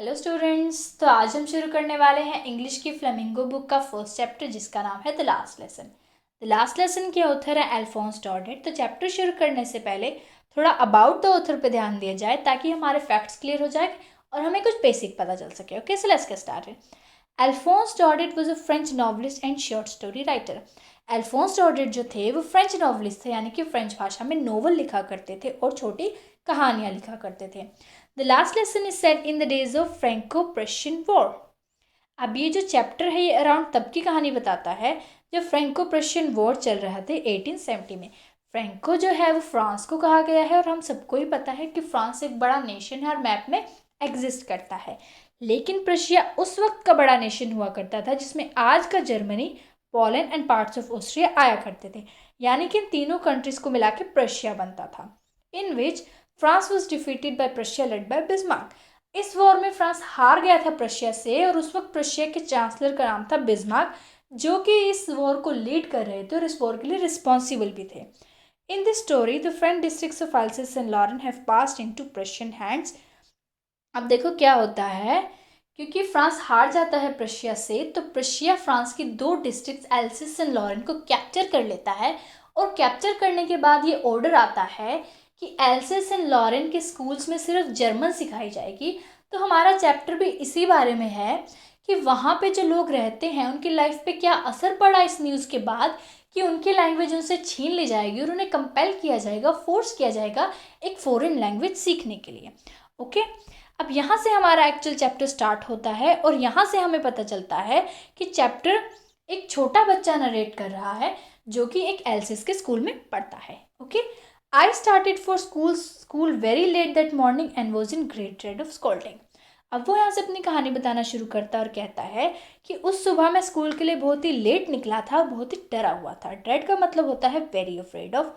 Hello students. तो आज हम शुरू करने वाले हैं इंग्लिश की फ्लेमिंगो बुक का फर्स्ट चैप्टर, जिसका नाम है the last lesson. The last lesson के ऑथर है अल्फोंस डॉडेट। तो चैप्टर शुरू करने से पहले थोड़ा अबाउट द ऑथर पे ध्यान दिया जाए ताकि हमारे फैक्ट्स क्लियर हो जाए और हमें कुछ बेसिक पता चल सके। Okay, so let's get started. Alphonse Daudet was a French novelist and short story writer. Alphonse Daudet जो थे वो फ्रेंच नॉवलिस्ट थे, यानी कि फ्रेंच भाषा में नोवेल लिखा करते थे और छोटी कहानियाँ लिखा करते थे। The last lesson is set in the days of Franco Prussian war. अब ये जो चैप्टर है ये अराउंड तब की कहानी बताता है जब फ्रेंको प्रशियन वॉर चल रहा थे 1870 में। फ्रेंको जो है वो फ्रांस को कहा गया है और हम सबको ही पता है कि फ्रांस एक बड़ा नेशन है और मैप में एग्जिस्ट करता है। लेकिन प्रशिया उस वक्त का बड़ा नेशन हुआ करता था जिसमें आज का Germany, Poland and parts of Austria आया करते थे, यानी कि इन तीनों कंट्रीज को मिला के प्रशिया बनता था। In which France was defeated by Prussia led by Bismarck. इस वॉर में फ्रांस हार गया था प्रशिया से और उस वक्त प्रशिया के चांसलर का नाम था बिस्मार्क, जो कि इस वॉर को लीड कर रहे थे और इस वॉर के लिए रिस्पॉन्सिबल भी थे। In this story the French districts of Alsace and Lorraine have passed into Prussian hands. अब देखो क्या होता है, क्योंकि फ्रांस हार जाता है प्रशिया से तो प्रशिया फ्रांस की दो डिस्ट्रिक्ट्स एल्सिस एंड लॉरेन को कैप्चर कर लेता है और कैप्चर करने के बाद ये ऑर्डर आता है कि एल्सिस एंड लॉरेन के स्कूल्स में सिर्फ जर्मन सिखाई जाएगी। तो हमारा चैप्टर भी इसी बारे में है कि वहाँ पे जो लोग रहते हैं उनकी लाइफ पे क्या असर पड़ा इस न्यूज़ के बाद कि उनकी लैंग्वेज उनसे छीन ली जाएगी और उन्हें कंपेल किया जाएगा, फोर्स किया जाएगा एक फॉरेन लैंग्वेज सीखने के लिए। ओके, अब यहाँ से हमारा एक्चुअल चैप्टर स्टार्ट होता है और यहाँ से हमें पता चलता है कि चैप्टर एक छोटा बच्चा नरेट कर रहा है जो कि एक एल्सिस के स्कूल में पढ़ता है। Okay, I started for school very let that morning and was in great dread of scolding. अब वो यहाँ से अपनी कहानी बताना शुरू करता है और कहता है कि उस सुबह मैं स्कूल के लिए बहुत ही लेट निकला था, बहुत ही डरा हुआ था। ड्रेड का मतलब होता है very afraid of,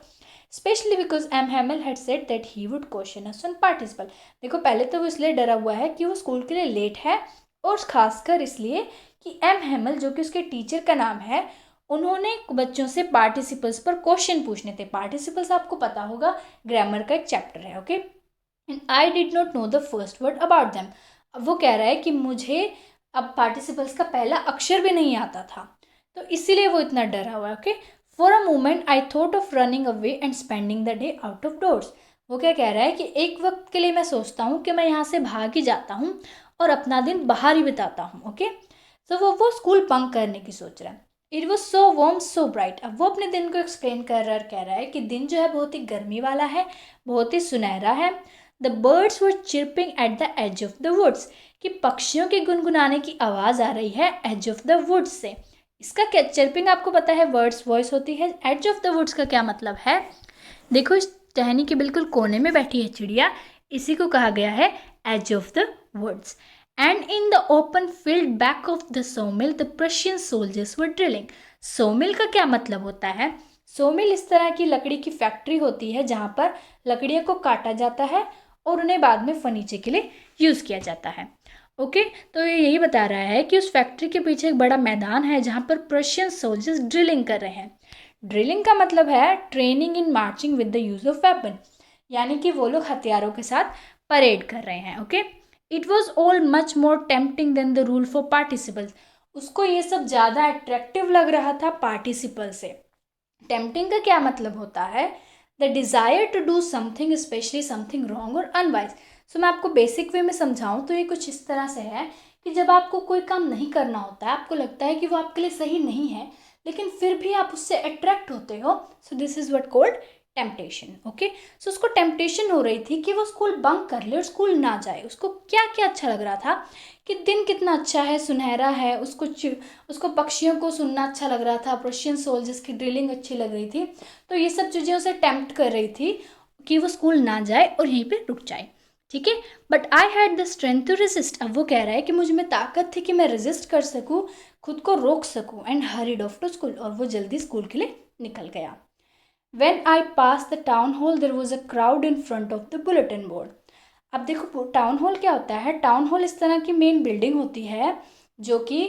specially because M Hamel had said that he would question us on participle. देखो पहले तो वो इसलिए डरा हुआ है कि वो स्कूल के लिए लेट है और खासकर इसलिए कि एम हैमल जो कि उसके टीचर का नाम है, उन्होंने बच्चों से पार्टिसिपल्स पर क्वेश्चन पूछने थे। पार्टिसिपल्स आपको पता होगा ग्रामर का एक चैप्टर है। Okay, and I did not know the first word about them. अब वो कह रहा है कि मुझे अब पार्टिसिपल्स का पहला अक्षर भी नहीं आता था, तो इसीलिए वो इतना डरा हुआ है। Okay, for a moment I thought of running away and spending the day out of doors. वो क्या कह रहा है कि एक वक्त के लिए मैं सोचता हूँ कि मैं यहाँ से भाग ही जाता हूँ और अपना दिन बाहर ही बिताता हूँ। ओके, तो वो स्कूल बंक करने की सोच रहा है। It was so warm so bright. अब वो अपने दिन को एक्सप्लेन कर रहा है और कह रहा है कि दिन जो है बहुत ही गर्मी वाला है, बहुत ही सुनहरा है। The birds were chirping at the edge of the woods, कि पक्षियों के गुनगुनाने की आवाज़ आ रही है एज ऑफ द वुड्स से। इसका क्या, चिरपिंग आपको पता है वर्ड्स वॉइस होती है। एज ऑफ द वुड्स का क्या मतलब है, देखो इस टहनी के बिल्कुल कोने में बैठी है चिड़िया, इसी को कहा गया है edge of the woods. And in the open field back of the sawmill the Prussian soldiers were drilling. Sawmill का क्या मतलब होता है, सोमिल इस तरह की लकड़ी की फैक्ट्री होती है जहाँ पर लकड़ियों को काटा जाता है और उन्हें बाद में फर्नीचर के लिए यूज़ किया जाता है। ओके, तो ये यही बता रहा है कि उस फैक्ट्री के पीछे एक बड़ा मैदान है जहाँ पर प्रशियन सोल्जर्स ड्रिलिंग कर रहे हैं। ड्रिलिंग का मतलब है training in marching with the use of weapon, यानी कि वो लोग हथियारों के साथ परेड कर रहे हैं। Okay, it was all much more tempting than the rule for participles. उसको ये सब ज़्यादा अट्रैक्टिव लग रहा था पार्टिसिपल से। टेम्पटिंग का क्या मतलब होता है, the desire to do something specially something wrong और अनवाइज। सो मैं आपको बेसिक वे में समझाऊँ तो ये कुछ इस तरह से है कि जब आपको कोई काम नहीं करना होता है, आपको लगता है कि वो आपके लिए सही नहीं है, लेकिन फिर भी आप उससे अट्रैक्ट होते हो, so this is what called temptation. Okay, so उसको टेम्पटेशन हो रही थी कि वो स्कूल बंक कर ले और स्कूल ना जाए। उसको क्या क्या अच्छा लग रहा था कि दिन कितना अच्छा है, सुनहरा है, उसको पक्षियों को सुनना अच्छा लग रहा था, प्रशियन सोल्जर्स की ड्रिलिंग अच्छी लग रही थी। तो ये सब चीज़ें उसे टेम्प्ट कर रही थी कि वो स्कूल ना जाए और यहीं पे रुक जाए। ठीक है, but I had the strength to resist. अब वो कह रहा है कि मुझ में ताकत थी कि मैं रेजिस्ट कर सकूँ, खुद को रोक सकूँ। And hurried off to school, और वो जल्दी स्कूल के लिए निकल गया। When I passed the town hall, there was a crowd in front of the bulletin board. अब देखो टाउन हॉल क्या होता है, टाउन हॉल इस तरह की मेन बिल्डिंग होती है जो कि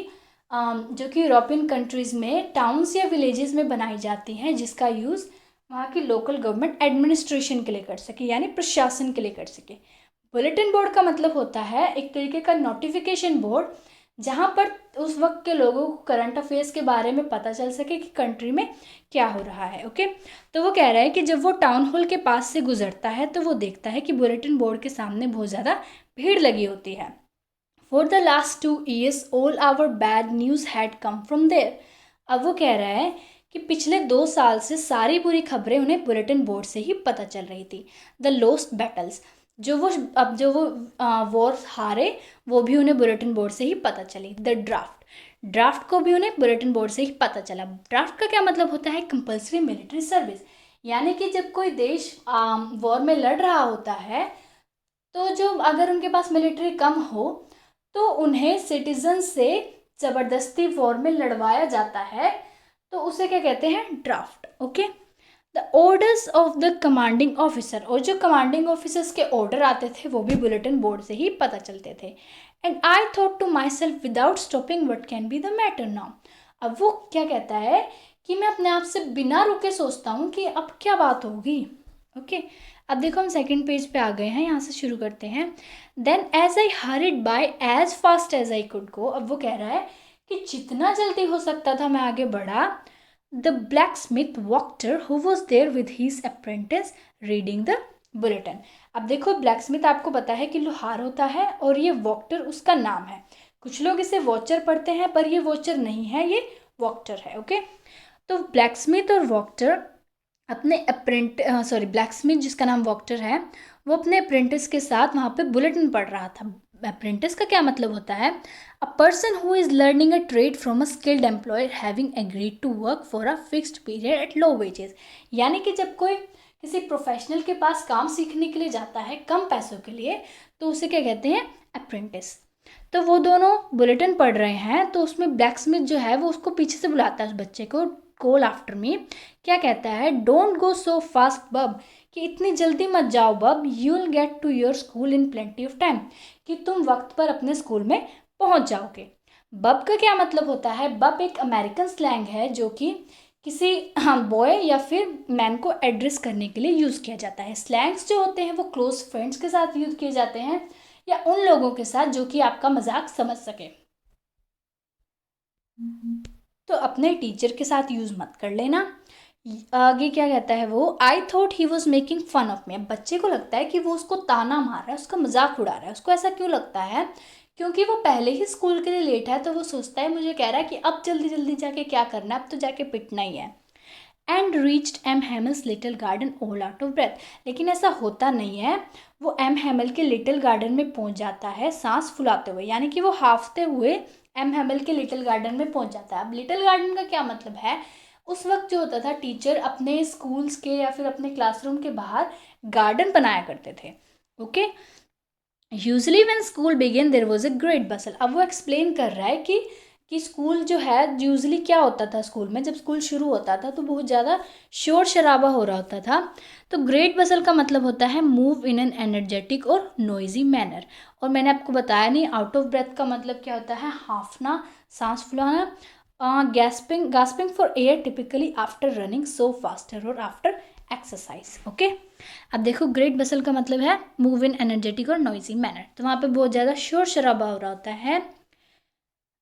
यूरोपियन कंट्रीज़ में टाउन्स या विलेजेस में बनाई जाती हैं, जिसका यूज़ वहाँ की लोकल गवर्नमेंट एडमिनिस्ट्रेशन के लिए कर सके, यानी प्रशासन के लिए कर सके। बुलेटिन बोर्ड का मतलब होता है एक तरीके का नोटिफिकेशन बोर्ड, जहाँ पर उस वक्त के लोगों को करंट अफेयर्स के बारे में पता चल सके कि कंट्री में क्या हो रहा है। ओके, तो वो कह रहा है कि जब वो टाउन हॉल के पास से गुजरता है तो वो देखता है कि बुलेटिन बोर्ड के सामने बहुत ज़्यादा भीड़ लगी होती है। For the last 2 years all our bad news had come from there. अब वो कह रहा है कि पिछले 2 साल से सारी बुरी खबरें उन्हें बुलेटिन बोर्ड से ही पता चल रही थी। द लोस्ट बैटल्स, जो वो वॉर हारे वो भी उन्हें बुलेटिन बोर्ड से ही पता चली। द ड्राफ्ट को भी उन्हें बुलेटिन बोर्ड से ही पता चला। ड्राफ्ट का क्या मतलब होता है? कंपल्सरी मिलिट्री सर्विस, यानी कि जब कोई देश वॉर में लड़ रहा होता है तो जो अगर उनके पास मिलिट्री कम हो तो उन्हें सिटीजन से ज़बरदस्ती वॉर में लड़वाया जाता है, तो उसे क्या कहते हैं? Draft. Okay, the orders of the commanding officer, और जो कमांडिंग ऑफिसर्स के ऑर्डर आते थे वो भी बुलेटिन बोर्ड से ही पता चलते थे। And I thought to myself without stopping what can be the matter now. अब वो क्या कहता है कि मैं अपने आप से बिना रुके सोचता हूँ कि अब क्या बात होगी। ओके, अब देखो हम सेकंड पेज पे आ गए हैं, यहाँ से शुरू करते हैं। Then as I hurried by as fast as I could go. अब वो कह रहा है कि जितना जल्दी हो सकता था मैं आगे बढ़ा। The blacksmith Wachter who was there with his apprentice reading the bulletin. अब देखो ब्लैक स्मिथ आपको पता है कि लोहार होता है और ये वॉक्टर उसका नाम है। कुछ लोग इसे वॉचर पढ़ते हैं पर ये वॉचर नहीं है, ये वॉक्टर है। ओके, तो ब्लैक स्मिथ और वॉक्टर अपने ब्लैक स्मिथ जिसका नाम वॉक्टर है वो अपने अप्रेंटिस के साथ वहाँ पे बुलेटिन पढ़ रहा था। अप्रेंटिस का क्या मतलब होता है? A person who is learning a trade from a skilled employer having agreed to work for a fixed period at low wages. यानी कि जब कोई किसी प्रोफेशनल के पास काम सीखने के लिए जाता है कम पैसों के लिए तो उसे क्या कहते हैं? अप्रेंटिस। तो वो दोनों बुलेटिन पढ़ रहे हैं तो उसमें ब्लैक स्मिथ जो है वो उसको पीछे से बुलाता है उस बच्चे को, कॉल आफ्टर मी। क्या कहता है? डोंट गो सो फास्ट बब, कि इतनी जल्दी मत जाओ बब, you will get to your school in plenty of time, कि तुम वक्त पर अपने स्कूल में पहुंच जाओगे। बब का क्या मतलब होता है? बब एक अमेरिकन स्लैंग है जो कि किसी बॉय या फिर मैन को एड्रेस करने के लिए यूज़ किया जाता है। स्लैंग्स जो होते हैं वो क्लोज फ्रेंड्स के साथ यूज़ किए जाते हैं या उन लोगों के साथ जो कि आपका मजाक समझ सके। तो अपने टीचर के साथ यूज़ मत कर लेना। आगे क्या कहता है वो? I thought he was making fun of me. अब बच्चे को लगता है कि वो उसको ताना मार रहा है, उसका मजाक उड़ा रहा है। उसको ऐसा क्यों लगता है? क्योंकि वो पहले ही स्कूल के लिए लेट है तो वो सोचता है, मुझे कह रहा है कि अब जल्दी जल्दी जाके क्या करना है, अब तो जाके पिटना ही है। And reached M Hamel's little garden all out of breath. लेकिन ऐसा होता नहीं है। वो एम हेमल के लिटिल गार्डन में पहुंच जाता है सांस फुलाते हुए, यानी कि वो हाफते हुए एम हेमल के लिटिल गार्डन में पहुंच जाता है। अब लिटिल गार्डन का क्या मतलब है? उस वक्त जो होता था टीचर अपने स्कूल्स के या फिर अपने क्लासरूम के बाहर गार्डन बनाया करते थे। Okay, usually when school began there was a great bustle. अब वो एक्सप्लेन कर रहा है कि स्कूल जो है यूजली क्या होता था, स्कूल में जब स्कूल शुरू होता था तो बहुत ज़्यादा शोर शराबा हो रहा होता था। तो ग्रेट बसल का मतलब होता है मूव इन एन एनर्जेटिक और नॉइजी मैनर। और मैंने आपको बताया नहीं, आउट ऑफ ब्रेथ का मतलब क्या होता है? हाफना, सांस फुलाना। Gasping for air typically after running so faster और आफ्टर एक्सरसाइज। ओके, अब देखो ग्रेट बसल का मतलब है मूव इन एनर्जेटिक और नॉइजी मैनर। तो वहाँ पे बहुत ज़्यादा शोर शराबा हो रहा होता है।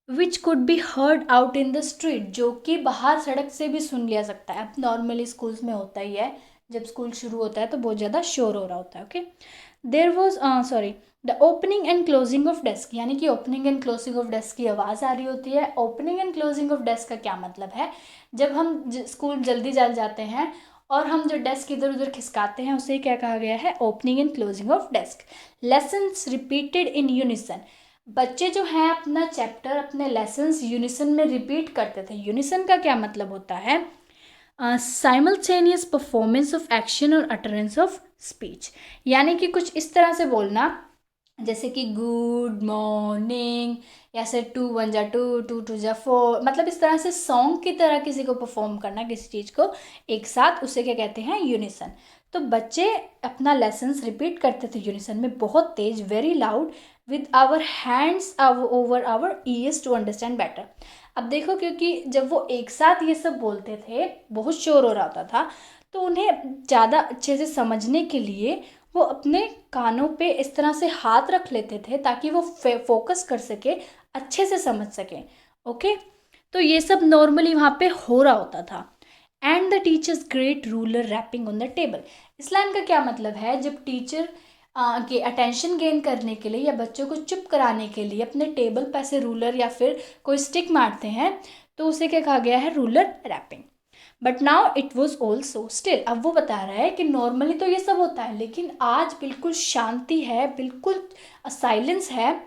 Which could be heard out in the street, जो कि बाहर सड़क से भी सुन लिया सकता है। अब नॉर्मली स्कूल्स में होता ही है, जब स्कूल शुरू होता है तो बहुत ज़्यादा शोर हो रहा होता है। Okay, there was the opening and closing of desk, यानी कि opening and closing of desk की आवाज़ आ रही होती है। Opening and closing of desk का क्या मतलब है? जब हम स्कूल जल्दी चल जाते हैं और हम जो डेस्क इधर उधर खिसकाते हैं उसे क्या कहा गया है? Opening and closing of desk. Lessons repeated in unison, बच्चे जो हैं अपना चैप्टर, अपने लेसन्स यूनिसन में रिपीट करते थे। यूनिसन का क्या मतलब होता है? साइमल्टेनियस परफॉर्मेंस ऑफ एक्शन और अटरेंस ऑफ स्पीच, यानी कि कुछ इस तरह से बोलना जैसे कि गुड मॉर्निंग, या से 2 1 जा 2 2 2 जा 4, मतलब इस तरह से सॉन्ग की तरह किसी को परफॉर्म करना, किसी चीज़ को एक साथ, उसे क्या कहते हैं? यूनिसन। तो बच्चे अपना लेसन्स रिपीट करते थे यूनिसन में, बहुत तेज, very loud, with our hands over our ears to understand better. अब देखो, क्योंकि जब वो एक साथ ये सब बोलते थे बहुत शोर हो रहा होता था, तो उन्हें ज़्यादा अच्छे से समझने के लिए वो अपने कानों पे इस तरह से हाथ रख लेते थे ताकि वो फोकस कर सके, अच्छे से समझ सके। ओके, तो ये सब नॉर्मली वहाँ पे हो रहा होता था। And the teacher's great ruler rapping on the table. इस लाइन का क्या मतलब है, जब टीचर के अटेंशन गेन करने के लिए या बच्चों को चुप कराने के लिए अपने टेबल पर से रूलर या फिर कोई स्टिक मारते हैं, तो उसे क्या कहा गया है, ruler rapping. But now it was also still, अब वो बता रहा है कि नॉर्मली तो ये सब होता है, लेकिन आज बिल्कुल शांति है, बिल्कुल साइलेंस है।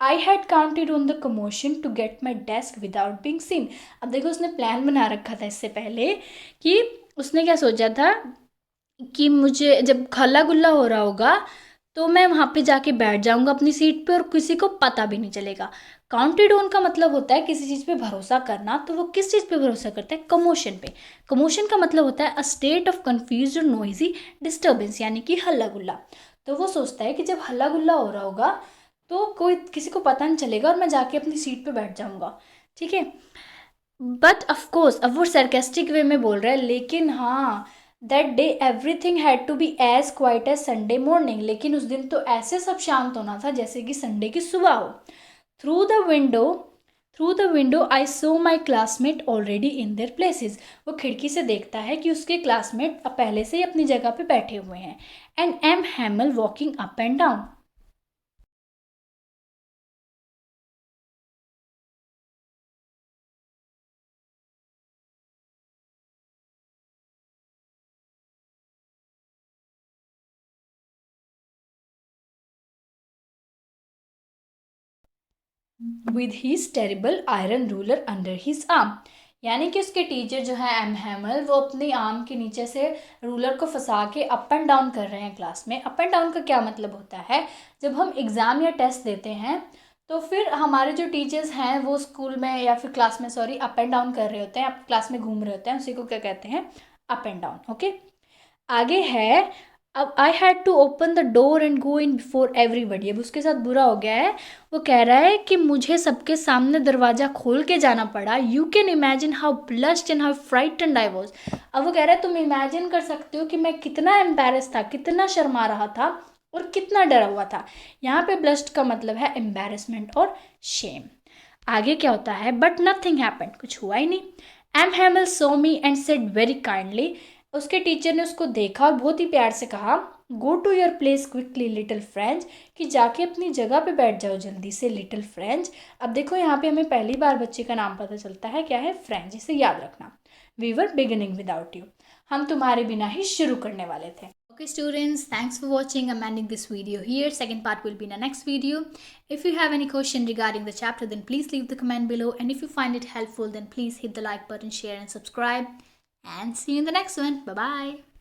I had counted on the commotion to get my desk without being seen. अब देखो, उसने प्लान बना रखा था इससे पहले कि उसने क्या सोचा था कि मुझे जब हल्ला गुल्ला हो रहा होगा तो मैं वहाँ पे जाके बैठ जाऊँगा अपनी सीट पे और किसी को पता भी नहीं चलेगा। काउंटेड ऑन का मतलब होता है किसी चीज़ पे भरोसा करना, तो वो किस चीज़ पे भरोसा करता है, कमोशन पे। कमोशन का मतलब होता है अ स्टेट ऑफ कन्फ्यूज और नॉइजी डिस्टर्बेंस, यानी कि हल्ला गुल्ला। तो वो सोचता है कि जब हल्ला गुल्ला हो रहा होगा तो कोई किसी को पता नहीं चलेगा और मैं जाके अपनी सीट पे बैठ जाऊँगा, ठीक है। बट ऑफकोर्स, अब वो सरकेस्टिक वे में बोल रहा है, लेकिन हाँ, that day everything had to be as quiet as Sunday morning. लेकिन उस दिन तो ऐसे सब शांत होना था जैसे कि संडे की सुबह हो। Through the window through the window I so my classmate already in their places. वो खिड़की से देखता है कि उसके क्लासमेट पहले से ही अपनी जगह पे बैठे हुए हैं। And M Hamel walking up and down. With his terrible iron ruler under his arm. यानी कि उसके टीचर जो है एम हैमल, वो अपनी आर्म के नीचे से रूलर को फंसा के अप एंड डाउन कर रहे हैं क्लास में। अप एंड डाउन का क्या मतलब होता है, जब हम एग्ज़ाम या टेस्ट देते हैं तो फिर हमारे जो टीचर्स हैं वो स्कूल में या फिर क्लास में, सॉरी, अप एंड डाउन कर रहे होते हैं, आप क्लास में घूम रहे होते हैं, उसी को क्या कहते हैं, अप एंड डाउन। ओके, आगे है, अब I had to open the door and go in before everybody. अब उसके साथ बुरा हो गया है, वो कह रहा है कि मुझे सबके सामने दरवाज़ा खोल के जाना पड़ा। You can imagine how blushed and how frightened I was. अब वो कह रहा है, तुम इमेजिन कर सकते हो कि मैं कितना एम्बेरस था, कितना शर्मा रहा था और कितना डरा हुआ था। यहाँ पे ब्लश्ड का मतलब है एम्बेरसमेंट और शेम। आगे क्या होता है, बट नथिंग हैपेंड, कुछ हुआ ही नहीं। M Hamel saw me and said very kindly. उसके टीचर ने उसको देखा और बहुत ही प्यार से कहा, go to your place quickly little French, कि जाके अपनी जगह पे बैठ जाओ जल्दी से लिटिल फ्रेंच। अब देखो, यहाँ पे हमें पहली बार बच्चे का नाम पता चलता है, क्या है, फ्रेंच। इसे याद रखना, we were beginning without you, हम तुम्हारे बिना ही शुरू करने वाले थे। Okay students, thanks for watching. I'm ending this video here. Second part will be in the next video. If you have any question regarding the chapter, then please leave the comment below, and if you find it helpful, then please hit the like button, share and subscribe, and see you in the next one. Bye bye.